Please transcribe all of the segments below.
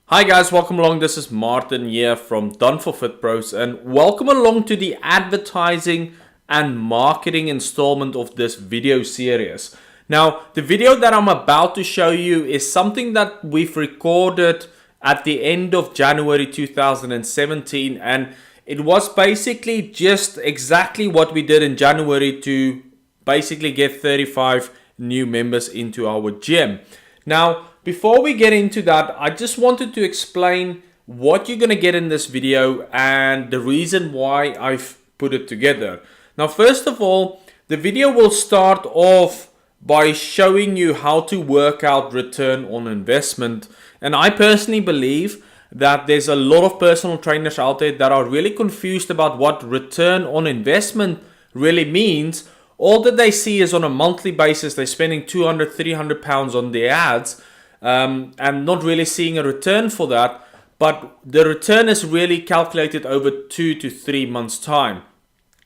Hi guys, welcome along. This is Martin here from Done for Fit Pros, and welcome along to the advertising and marketing installment of this video series. Now, the video that I'm about to show you is something that we've recorded at the end of January 2017, and it was basically just exactly what we did in January to basically get 35 new members into our gym. Now, before we get into that, I just wanted to explain what you're going to get in this video and the reason why I've put it together. Now, first of all, the video will start off by showing you how to work out return on investment. And I personally believe that there's a lot of personal trainers out there that are really confused about what return on investment really means. All that they see is on a monthly basis, they're spending 200, 300 pounds on their ads. And not really seeing a return for that, but the return is really calculated over 2 to 3 months time.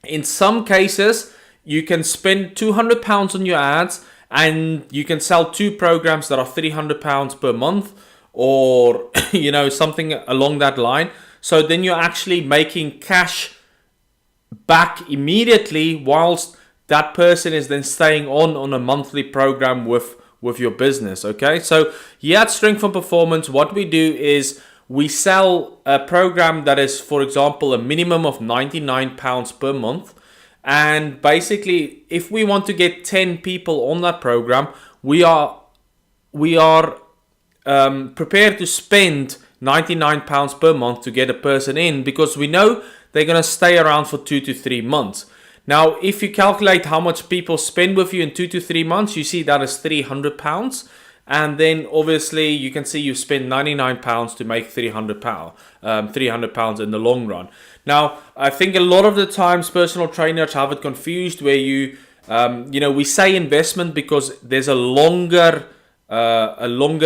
In some cases, you can spend 200 pounds on your ads and you can sell 2 programs that are 300 pounds per month, or something along that line. So then you're actually making cash back immediately, whilst that person is then staying on a monthly program with your business. Okay, so here at Strength and Performance, what we do is we sell a program that is, for example, a minimum of £99 per month, and basically if we want to get 10 people on that program, we are prepared to spend £99 per month to get a person in, because we know they're going to stay around for 2 to 3 months. Now, if you calculate how much people spend with you in 2 to 3 months, you see that is £300. And then obviously you can see you spend £99 to make £300 in the long run. Now, I think a lot of the times personal trainers have it confused where we say investment because there's a longer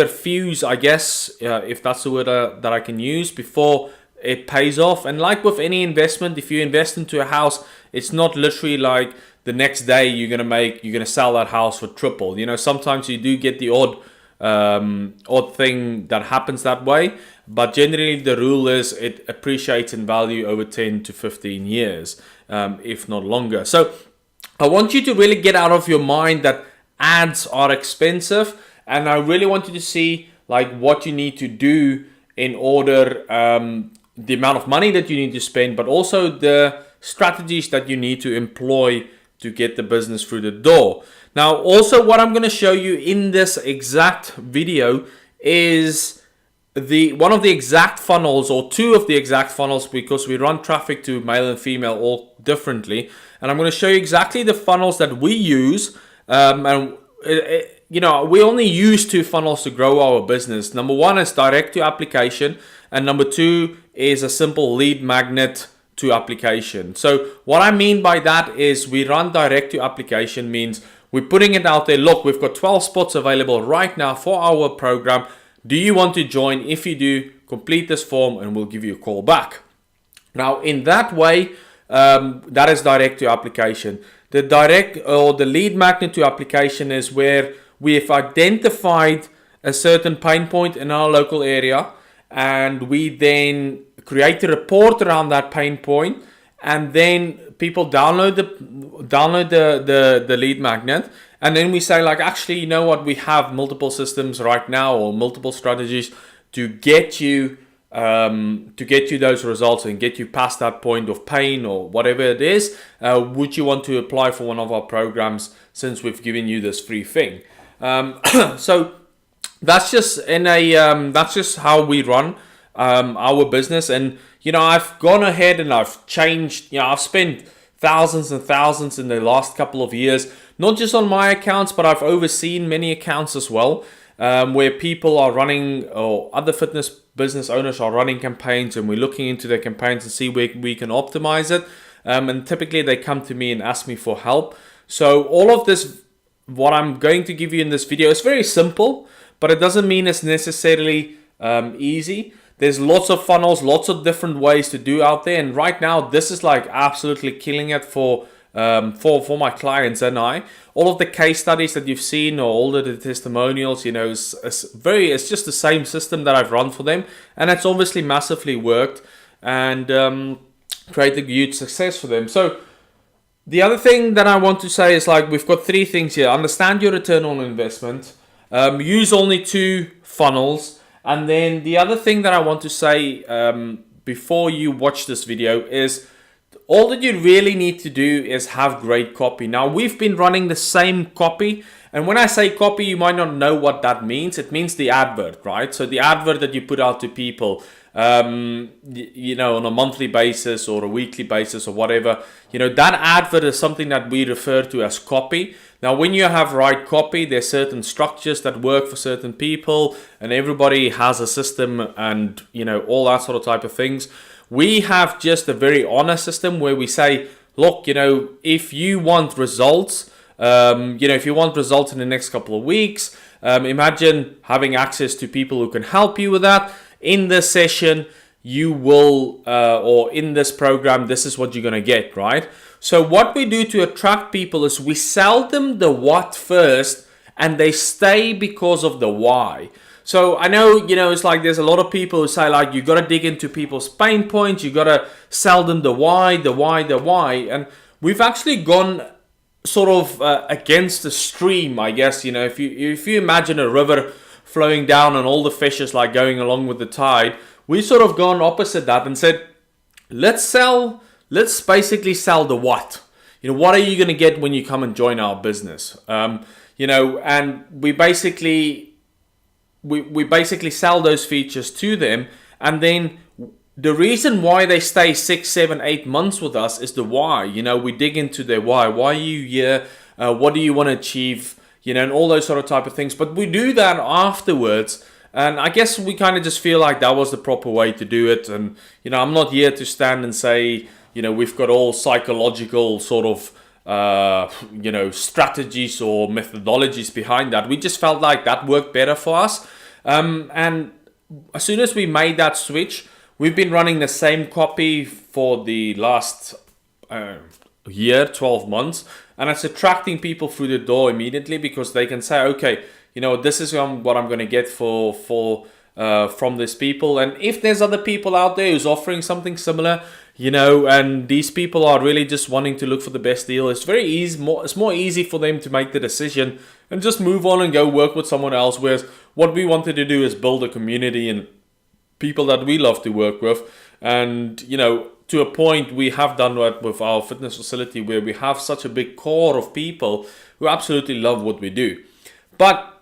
fuse, I guess, if that's the word that I can use, before it pays off. And like with any investment, if you invest into a house, it's not literally like the next day you're gonna sell that house for triple. Sometimes you do get the odd thing that happens that way, but generally the rule is it appreciates in value over 10 to 15 years, if not longer. So I want you to really get out of your mind that ads are expensive, and I really want you to see like what you need to do in order, the amount of money that you need to spend, but also the strategies that you need to employ to get the business through the door. Now, also what I'm going to show you in this exact video is one of the exact funnels, or 2 of the exact funnels, because we run traffic to male and female all differently. And I'm going to show you exactly the funnels that we use. We only use 2 funnels to grow our business. Number 1 is direct to application, and number 2 is a simple lead magnet to application. So what I mean by that is we run direct to application means we're putting it out there. Look, we've got 12 spots available right now for our program. Do you want to join? If you do, complete this form and we'll give you a call back. Now, in that way, that is direct to application. The direct or the lead magnet to application is where we have identified a certain pain point in our local area, and we then create a report around that pain point, and then people download the lead magnet, and then we say like, actually, you know what, we have multiple systems right now, or multiple strategies to get you those results and get you past that point of pain or whatever it is. Would you want to apply for one of our programs since we've given you this free thing? So that's just how we run our business. And I've gone ahead and I've changed. I've spent thousands and thousands in the last couple of years, not just on my accounts, but I've overseen many accounts as well, where people are running, or other fitness business owners are running campaigns, and we're looking into their campaigns and see where we can optimize it. And typically they come to me and ask me for help. So all of this, what I'm going to give you in this video, is very simple, but it doesn't mean it's necessarily easy. There's lots of funnels, lots of different ways to do out there, and right now this is like absolutely killing it for for my clients and I. All of the case studies that you've seen, or all of the testimonials, it's just the same system that I've run for them, and it's obviously massively worked and created huge success for them. So the other thing that I want to say is, like, we've got three things here. Understand your return on investment. Use only 2 funnels. And then the other thing that I want to say before you watch this video is, all that you really need to do is have great copy. Now, we've been running the same copy. And when I say copy, you might not know what that means. It means the advert, right? So the advert that you put out to people, on a monthly basis or a weekly basis or whatever, that advert is something that we refer to as copy. Now, when you have right copy, there's certain structures that work for certain people, and everybody has a system and, all that sort of type of things. We have just a very honest system where we say, look, if you want results, if you want results in the next couple of weeks, imagine having access to people who can help you with that. In this session, you will, or in this program, this is what you're going to get, right? So what we do to attract people is we sell them the what first, and they stay because of the why. So I know, it's like there's a lot of people who say, like, you got to dig into people's pain points. You got to sell them the why. And we've actually gone sort of against the stream, I guess. If you imagine a river flowing down and all the fish is like going along with the tide, we sort of gone opposite that and said, let's basically sell the what. What are you going to get when you come and join our business? And we basically sell those features to them, and then the reason why they stay 6, 7, 8 months with us is the why. We dig into their why. Why are you here? What do you want to achieve? And all those sort of type of things. But we do that afterwards. And I guess we kind of just feel like that was the proper way to do it. And, I'm not here to stand and say, we've got all psychological sort of, strategies or methodologies behind that. We just felt like that worked better for us. And as soon as we made that switch, we've been running the same copy for the last year, 12 months. And it's attracting people through the door immediately, because they can say, okay, this is what I'm going to get from these people. And if there's other people out there who's offering something similar, and these people are really just wanting to look for the best deal, it's very easy. It's more easy for them to make the decision and just move on and go work with someone else. Whereas what we wanted to do is build a community and people that we love to work with. And, to a point, we have done that with our fitness facility, where we have such a big core of people who absolutely love what we do. But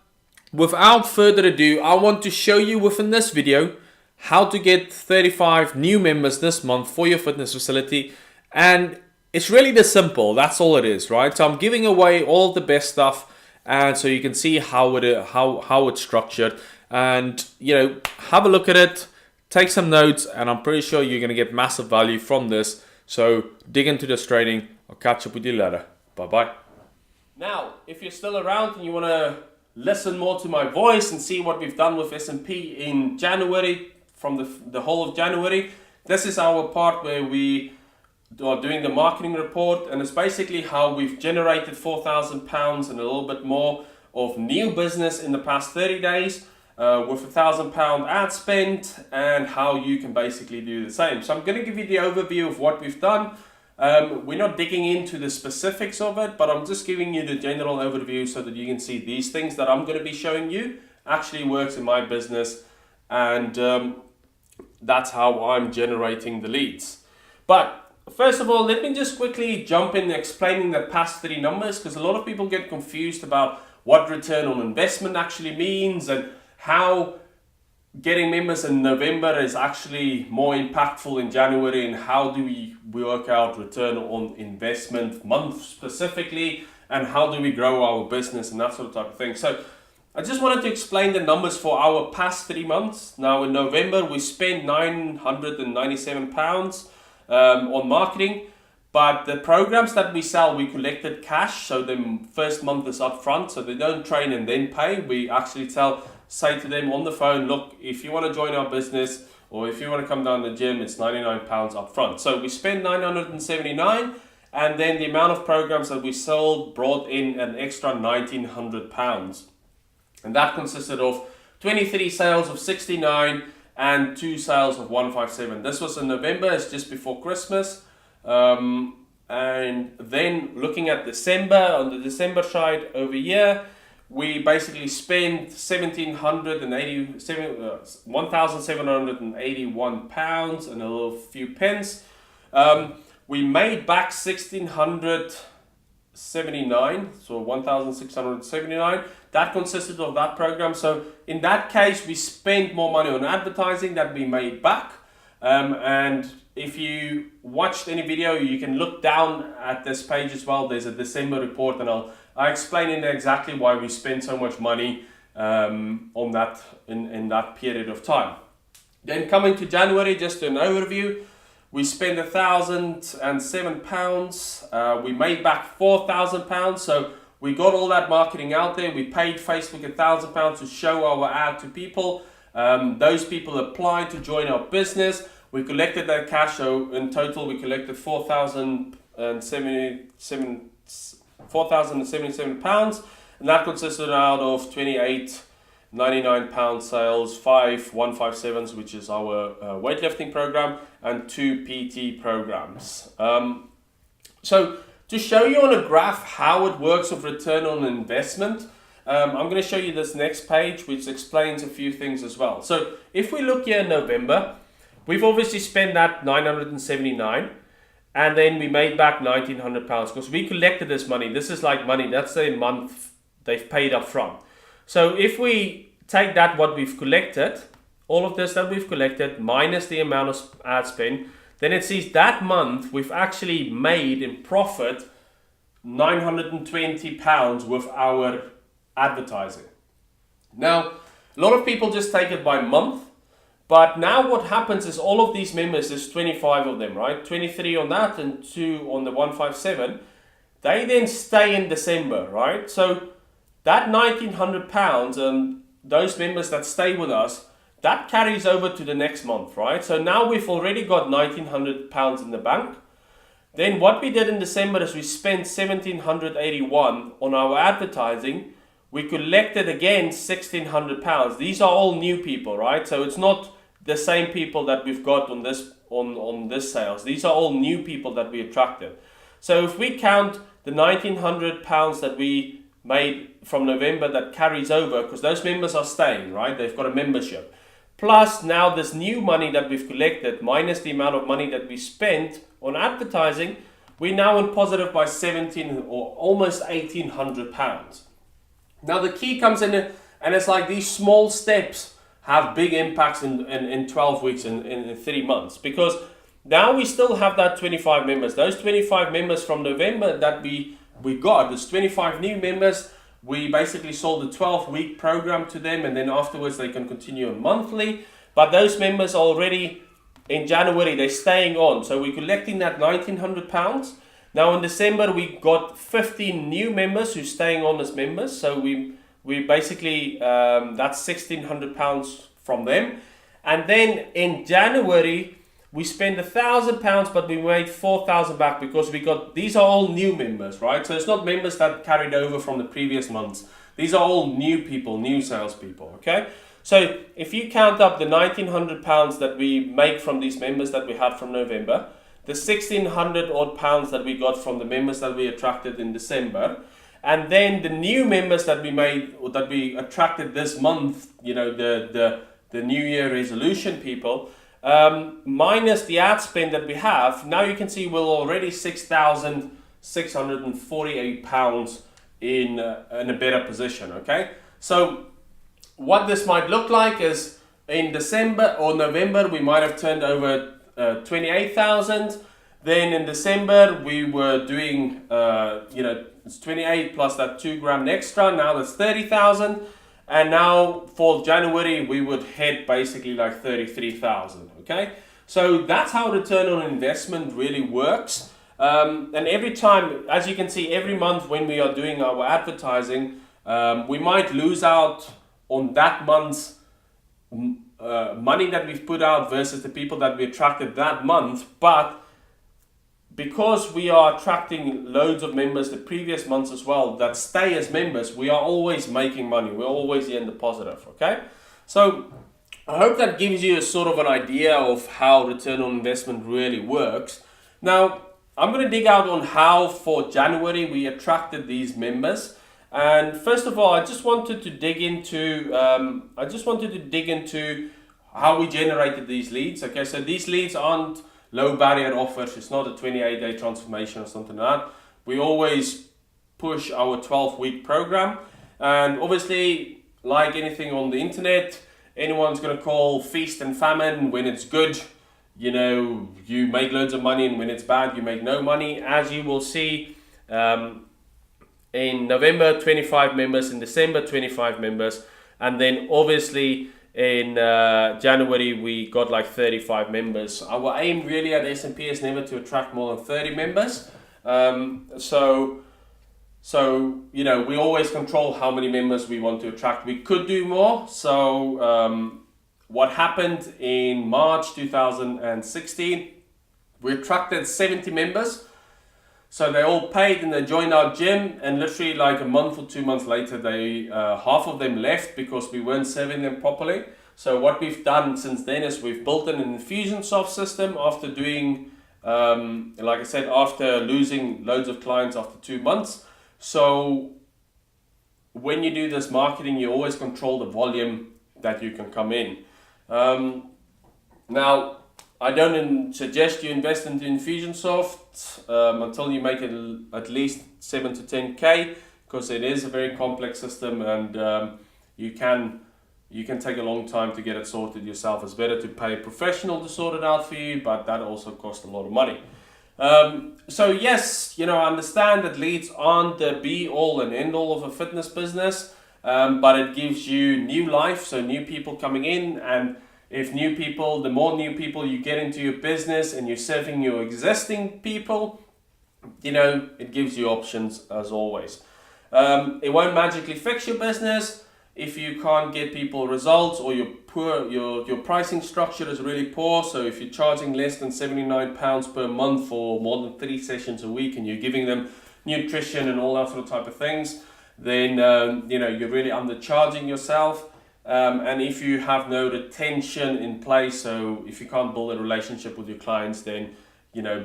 without further ado, I want to show you within this video how to get 35 new members this month for your fitness facility. And it's really this simple. That's all it is, right? So I'm giving away all the best stuff, and so you can see how it's structured. And, have a look at it. Take some notes, and I'm pretty sure you're going to get massive value from this. So dig into this training. I'll catch up with you later. Bye-bye. Now, if you're still around and you want to listen more to my voice and see what we've done with SMP in January, from the whole of January, this is our part where we are doing the marketing report. And it's basically how we've generated £4,000 and a little bit more of new business in the past 30 days. With £1,000 ad spend, and how you can basically do the same. So I'm going to give you the overview of what we've done. We're not digging into the specifics of it, but I'm just giving you the general overview so that you can see these things that I'm going to be showing you actually works in my business, and that's how I'm generating the leads. But first of all, let me just quickly jump in explaining the past 3 numbers, because a lot of people get confused about what return on investment actually means, and how getting members in November is actually more impactful in January, and how do we work out return on investment month specifically, and how do we grow our business and that sort of type of thing. So I just wanted to explain the numbers for our past 3 months. Now in November we spent £997 on marketing, but the programs that we sell, we collected cash, so the first month is upfront, so they don't train and then pay. We actually say to them on the phone, look, if you want to join our business, or if you want to come down to the gym, it's £99 up front. So we spent $979, And then the amount of programs that we sold brought in an extra £1,900. And that consisted of 23 sales of 69 and 2 sales of 157. This was in November, it's just before Christmas. And then looking at December, on the December side over here, we basically spent £1,781 and a little few pence. We made back 1,679, so 1,679. That consisted of that program. So in that case, we spent more money on advertising that we made back. And if you watched any video, you can look down at this page as well. There's a December report, and I explain in there exactly why we spent so much money on that in that period of time. Then coming to January, just an overview. We spent £1,007. We made back £4,000. So we got all that marketing out there. We paid Facebook £1,000 to show our ad to people. Those people applied to join our business. We collected that cash. So in total, we collected £4,077, and that consisted out of £28.99 sales, 5 157s, which is our weightlifting program, and 2 PT programs. So to show you on a graph how it works of return on investment, I'm going to show you this next page, which explains a few things as well. So if we look here in November, we've obviously spent that 979. And then we made back £1,900 because we collected this money. This is like money, that's the month they've paid up front. So if we take that, what we've collected, all of this that we've collected, minus the amount of ad spend, then it sees that month we've actually made in profit £920 with our advertising. Now, a lot of people just take it by month. But now what happens is all of these members, there's 25 of them, right? 23 on that and 2 on the 157. They then stay in December, right? So that £1,900 and those members that stay with us, that carries over to the next month, right? So now we've already got £1,900 in the bank. Then what we did in December is we spent £1,781 on our advertising. We collected again £1,600. These are all new people, right? So it's not the same people that we've got on this sales. These are all new people that we attracted. So if we count the £1,900 that we made from November that carries over, because those members are staying, right? They've got a membership. Plus now this new money that we've collected, minus the amount of money that we spent on advertising, we're now in positive by 17 or almost £1,800. Now the key comes in, and it's like these small steps have big impacts in 12 weeks, in 3 months. Because now we still have that 25 members. Those 25 members from November that we got, there's 25 new members. We basically sold a 12-week program to them, and then afterwards they can continue on monthly. But those members already in January, they're staying on. So we're collecting that £1,900. Now in December, we got 15 new members who's staying on as members. So we basically, that's £1,600 from them. And then in January, we spent £1,000, but we made £4,000 back because these are all new members, right? So it's not members that carried over from the previous months. These are all new people, new salespeople, okay? So if you count up the £1,900 that we make from these members that we had from November, the £1,600 odd pounds that we got from the members that we attracted in December, and then the new members that we made, or that we attracted this month, you know, the New Year resolution people, minus the ad spend that we have, now you can see we're already £6,648 in a better position, okay? So what this might look like is in December or November, we might have turned over 28,000. Then in December, we were doing, it's 28 plus that 2 grand extra. Now that's 30,000. And now for January, we would hit basically like 33,000. Okay. So that's how return on investment really works. And every time, as you can see, every month when we are doing our advertising, we might lose out on that month's money that we've put out versus the people that we attracted that month. But because we are attracting loads of members the previous months as well that stay as members, we are always making money. We're always in the positive, okay? So I hope that gives you a sort of an idea of how return on investment really works. Now, I'm going to dig out on how for January we attracted these members. And first of all, I just wanted to dig into how we generated these leads. Okay, so these leads aren't low barrier offers. It's not a 28-day transformation or something like that. We always push our 12-week program. And obviously, like anything on the internet, anyone's going to call feast and famine. When it's good, you make loads of money, and when it's bad, you make no money. As you will see, in November, 25 members, in December, 25 members, and then obviously in January we got like 35 members. Our aim really at S&P is never to attract more than 30 members. So we always control how many members we want to attract. We could do more. So what happened in March 2016, we attracted 70 members. So they all paid and they joined our gym, and literally like a month or 2 months later, they half of them left because we weren't serving them properly. So what we've done since then is we've built an Infusionsoft system after doing, like I said, after losing loads of clients after 2 months. So when you do this marketing, you always control the volume that you can come in. Now, I don't suggest you invest into Infusionsoft until you make it at least 7 to 10K, because it is a very complex system, and you can take a long time to get it sorted yourself. It's better to pay a professional to sort it out for you, but that also costs a lot of money. So yes, I understand that leads aren't the be all and end all of a fitness business, but it gives you new life, so new people coming in. And if the more new people you get into your business and you're serving your existing people, it gives you options as always. It won't magically fix your business if you can't get people results, or your pricing structure is really poor. So if you're charging less than £79 per month for more than 3 sessions a week, and you're giving them nutrition and all that sort of type of things, then you're really undercharging yourself. And if you have no retention in place, so if you can't build a relationship with your clients, then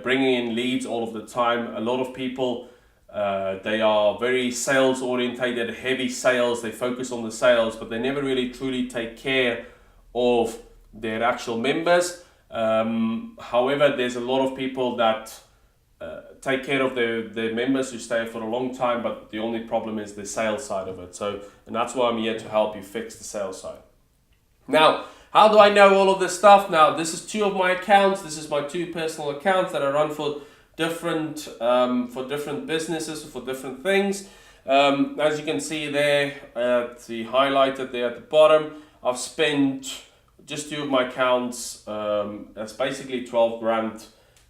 bringing in leads all of the time. A lot of people, they are very sales orientated, heavy sales. They focus on the sales, but they never really truly take care of their actual members. However, there's a lot of people that take care of their members who stay for a long time, but the only problem is the sales side of it. And that's why I'm here to help you fix the sales side. Now, how do I know all of this stuff? Now, this is 2 of my accounts. This is my 2 personal accounts that I run for different businesses, for different things. As you can see there, the highlighted there at the bottom, I've spent just 2 of my accounts. That's basically 12 grand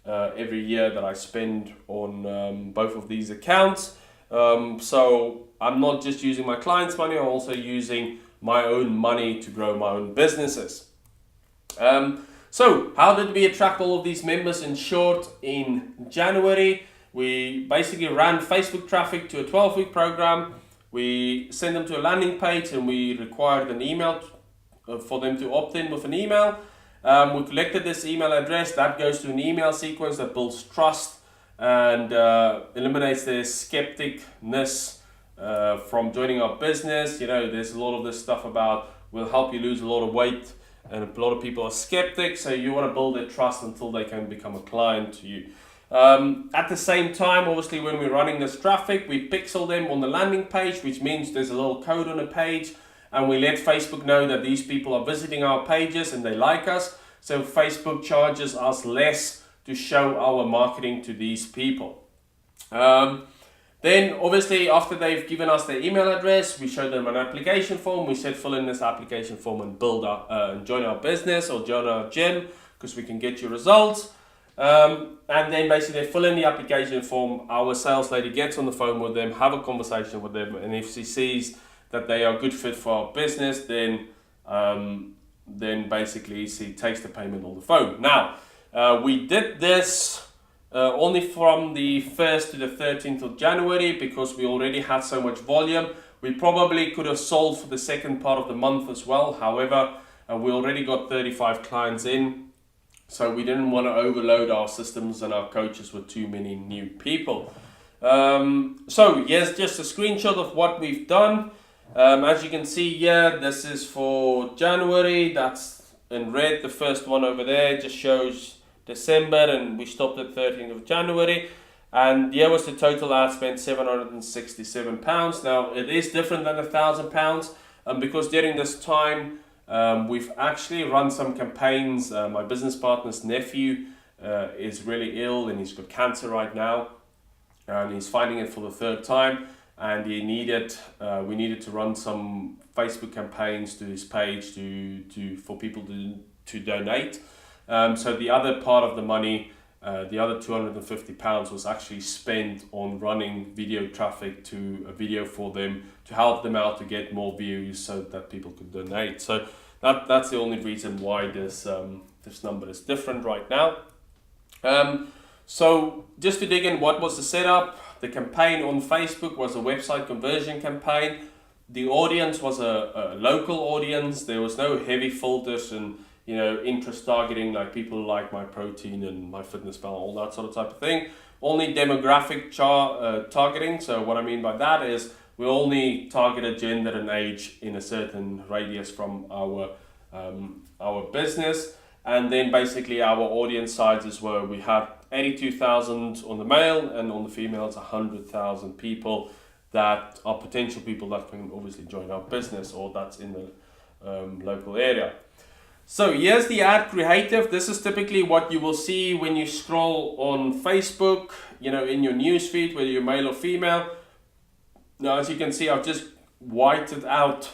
every year that I spend on both of these accounts. So I'm not just using my clients' money, I'm also using my own money to grow my own businesses. So how did we attract all of these members? In short, in January, we basically ran Facebook traffic to a 12-week program. We sent them to a landing page, and we required an email for them to opt in with an email. We collected this email address. That goes to an email sequence that builds trust and eliminates their skepticness from joining our business. There's a lot of this stuff about we'll help you lose a lot of weight, and a lot of people are skeptics, so you want to build their trust until they can become a client to you. At the same time, obviously, when we're running this traffic, we pixel them on the landing page, which means there's a little code on the page, and we let Facebook know that these people are visiting our pages and they like us. So Facebook charges us less to show our marketing to these people. Then obviously, after they've given us their email address, we show them an application form. We said fill in this application form and join our business or join our gym, because we can get you results. And then basically they fill in the application form. Our sales lady gets on the phone with them, have a conversation with them, and if she sees that they are a good fit for our business, then basically she takes the payment on the phone. Now, we did this only from the 1st to the 13th of January, because we already had so much volume. We probably could have sold for the second part of the month as well. However, we already got 35 clients in, so we didn't want to overload our systems and our coaches with too many new people. So yes, just a screenshot of what we've done. As you can see here, this is for January. That's in red. The first one over there just shows December, and we stopped at 13th of January. And here was the total ad spent, £767. Now it is different than £1,000, because during this time we've actually run some campaigns. My business partner's nephew is really ill, and he's got cancer right now, and he's fighting it for the third time. And we needed to run some Facebook campaigns to his page for people to donate. So the other part of the money, the other £250, was actually spent on running video traffic to a video for them to help them out to get more views so that people could donate. So that's the only reason why this number is different right now. So just to dig in, what was the setup? The campaign on Facebook was a website conversion campaign. The audience was a local audience. There was no heavy filters and interest targeting like people like My Protein and MyFitnessPal, all that sort of type of thing. Only demographic targeting. So what I mean by that is we only targeted gender and age in a certain radius from our business. And then basically our audience sizes were, we had 82,000 on the male, and on the females 100,000 people that are potential people that can obviously join our business or that's in the local area. So here's the ad creative. This is typically what you will see when you scroll on Facebook, in your newsfeed, whether you're male or female. Now, as you can see, I've just whited out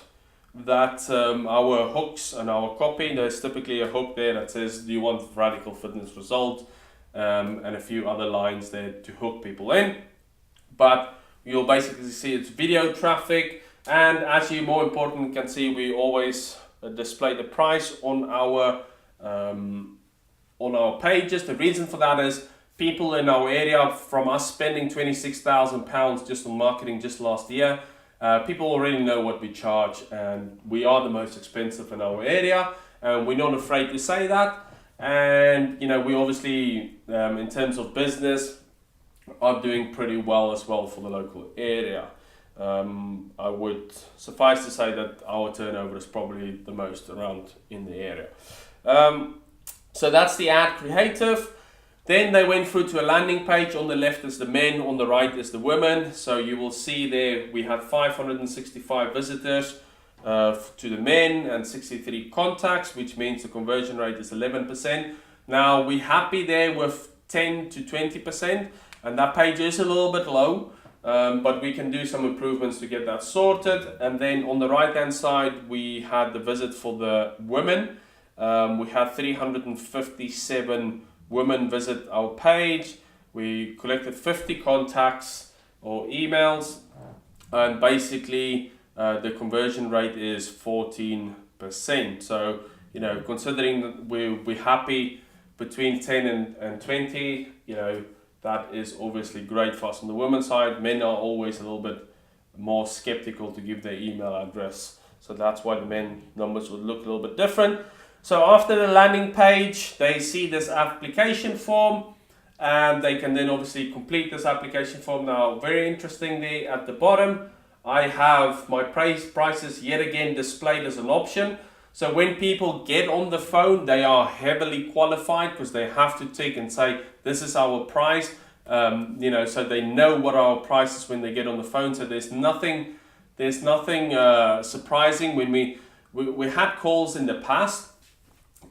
that our hooks and our copy. There's typically a hook there that says, do you want radical fitness result? And a few other lines there to hook people in. But you'll basically see it's video traffic. And as you more importantly can see, we always display the price on our pages. The reason for that is people in our area, from us spending £26,000 just on marketing just last year, people already know what we charge, and we are the most expensive in our area, and we're not afraid to say that. And we obviously in terms of business are doing pretty well as well for the local area. I would suffice to say that our turnover is probably the most around in the area. So that's the ad creative. Then they went through to a landing page. On the left is the men, on the right is the women. So you will see there we had 565 visitors to the men and 63 contacts, which means the conversion rate is 11%. Now we're happy there with 10 to 20%, and that page is a little bit low. But we can do some improvements to get that sorted. And then on the right hand side we had the visit for the women. We had 357 women visit our page. We collected 50 contacts or emails, and basically the conversion rate is 14%. So considering that we're happy between 10 and 20, that is obviously great for us. On the women's side, men are always a little bit more skeptical to give their email address. So that's why the men numbers would look a little bit different. So after the landing page, they see this application form, and they can then obviously complete this application form. Now, very interestingly, at the bottom, I have my prices yet again displayed as an option. So when people get on the phone, they are heavily qualified because they have to tick and say, this is our price, so they know what our price is when they get on the phone. So there's nothing surprising when we had calls in the past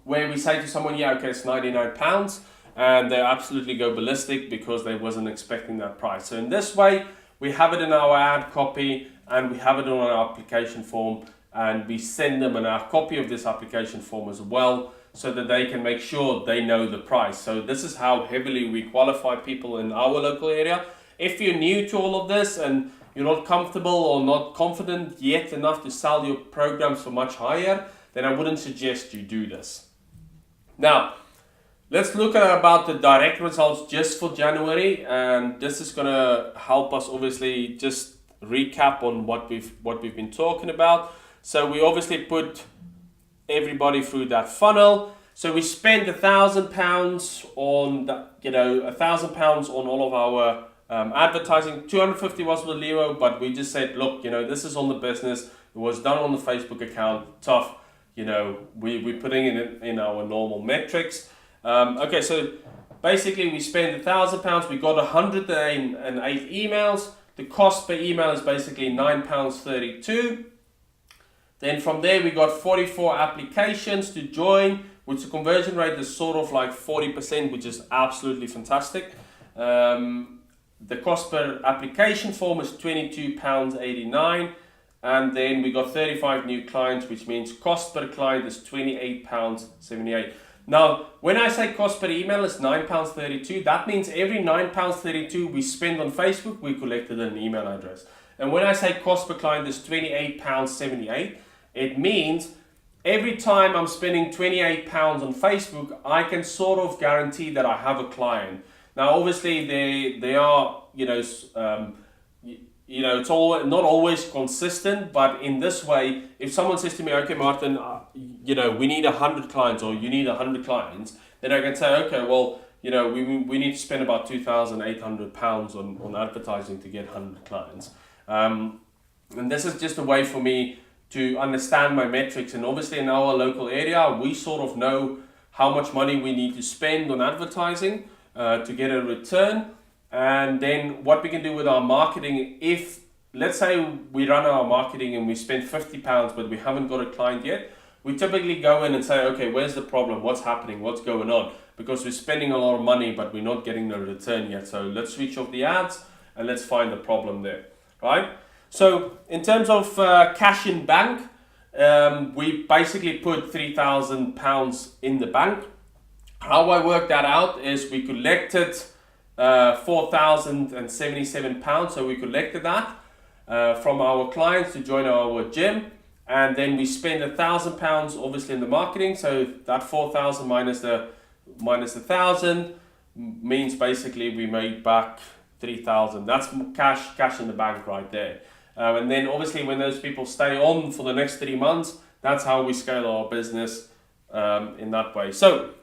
where we say to someone, yeah, okay, it's £99, and they absolutely go ballistic because they wasn't expecting that price. So in this way, we have it in our ad copy and we have it on our application form, and we send them a copy of this application form as well, so that they can make sure they know the price. So this is how heavily we qualify people in our local area. If you're new to all of this and you're not comfortable or not confident yet enough to sell your programs for much higher, then I wouldn't suggest you do this. Now, let's look at about the direct results just for January, and this is gonna help us obviously just recap on what we've been talking about. So we obviously put everybody through that funnel. So we spent £1,000 on that, £1,000 on all of our advertising. 250 was with Leo, but we just said, look, this is on the business. It was done on the Facebook account. Tough, we're putting it in our normal metrics. Okay, so basically we spent £1,000. We got 108 emails. The cost per email is basically £9.32. Then from there we got 44 applications to join, which the conversion rate is sort of like 40%, which is absolutely fantastic. The cost per application form is £22.89, and then we got 35 new clients, which means cost per client is £28.78. Now, when I say cost per email is £9.32, that means every £9.32 we spend on Facebook, we collected an email address. And when I say cost per client is £28.78, it means every time I'm spending £28 on Facebook, I can sort of guarantee that I have a client. Now, obviously, they are, it's all not always consistent, but in this way, if someone says to me, okay, Martin, we need 100 clients, or you need 100 clients, then I can say, okay, well, we need to spend about £2,800 on advertising to get 100 clients. And this is just a way for me to understand my metrics. And obviously in our local area, we sort of know how much money we need to spend on advertising to get a return. And then what we can do with our marketing, if let's say we run our marketing and we spend £50, but we haven't got a client yet, we typically go in and say, okay, where's the problem? What's happening? What's going on? Because we're spending a lot of money, but we're not getting the return yet. So let's switch off the ads and let's find the problem there, right? So in terms of cash in bank, we basically put £3,000 in the bank. How I worked that out is we collected £4,077, so we collected that from our clients to join our gym, and then we spent £1,000 obviously in the marketing. So that 4,000 minus the 1,000 means basically we made back 3,000. That's cash in the bank right there. And then obviously when those people stay on for the next 3 months, that's how we scale our business in that way. So